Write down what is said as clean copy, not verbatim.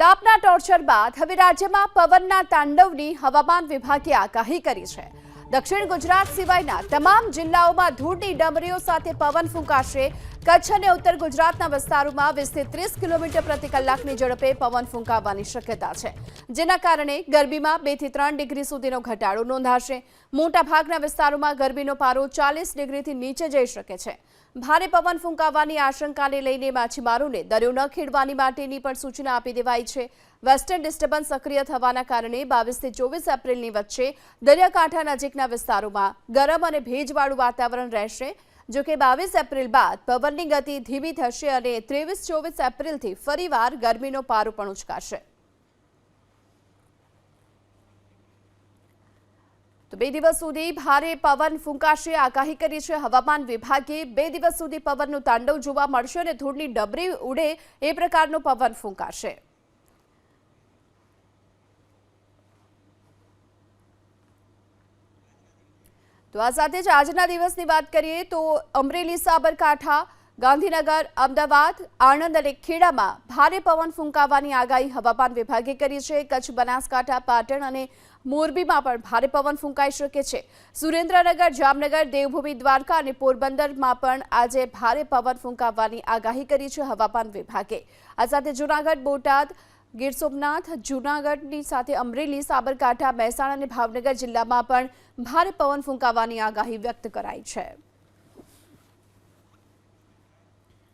તાપના torture બાદ હવે રાજ્યમાં પવનના તાંડવની હવામાન વિભાગે આગાહી કરી છે। દક્ષિણ ગુજરાત સિવાયના તમામ જિલ્લાઓમાં ધૂળની ડમરીઓ સાથે પવન ફૂંકાશે। કચ્છ અને ઉત્તર ગુજરાતના વિસ્તારોમાં 20 થી 30 કિલોમીટર પ્રતિ કલાકની ઝડપે પવન ફૂંકાવાની શક્યતા છે, જેના કારણે ગરમીમાં 2 થી 3 ડિગ્રી સુધીનો ઘટાડો નોંધાશે। મોટાભાગના વિસ્તારોમાં ગરમીનો પારો 40 ડિગ્રીથી નીચે જઈ શકે છે। ભારે પવન ફૂંકાવાની આશંકાને લઈને માછીમારોને દરિયો ન ખેડવાની માટેની પણ સૂચના આપી દેવાઈ છે। વેસ્ટર્ન ડિસ્ટર્બન્સ સક્રિય થવાના કારણે 22 થી 24 એપ્રિલની વચ્ચે દરિયાકાંઠા નજીકના વિસ્તારોમાં ગરમ અને ભેજવાળું વાતાવરણ રહેશે। જો કે 22 એપ્રિલ બાદ પવનની ગતિ ધીમી થશે અને 23-24 એપ્રિલથી ફરીવાર ગરમીનો પારો પણ ઉચકાશે। તો 2 દિવસ સુધી ભારે પવન ફૂંકાશે આગાહી કરી છે હવામાન વિભાગે। 2 દિવસ સુધી પવનનું તાંડવ જોવા મળશે અને ધૂળની ડમરી ઉડે એ પ્રકારનો પવન ફૂંકાશે। તો આ સાથે જ આજના દિવસની વાત કરીએ તો અમરેલી, સાબરકાંઠા, ગાંધીનગર, અમદાવાદ, આણંદ અને ખેડામાં ભારે પવન ફૂંકાવાની આગાહી હવામાન વિભાગે કરી છે। કચ્છ, બનાસકાંઠા, પાટણ અને મોરબીમાં પણ ભારે પવન ફૂંકાઈ શકે છે। સુરેન્દ્રનગર, જામનગર, દેવભૂમિ, દ્વારકા અને પોરબંદરમાં પણ આજે ભારે પવન ફૂંકાવાની આગાહી કરી છે હવામાન વિભાગે। આ સાથે જૂનાગઢ, બોટાદ, ગીર સોમનાથ, જૂનાગઢની સાથે અમરેલી, સાબરકાંઠા, મહેસાણા અને ભાવનગર જિલ્લામાં પણ ભારે પવન ફૂંકાવાની આગાહી વ્યક્ત કરાઈ છે।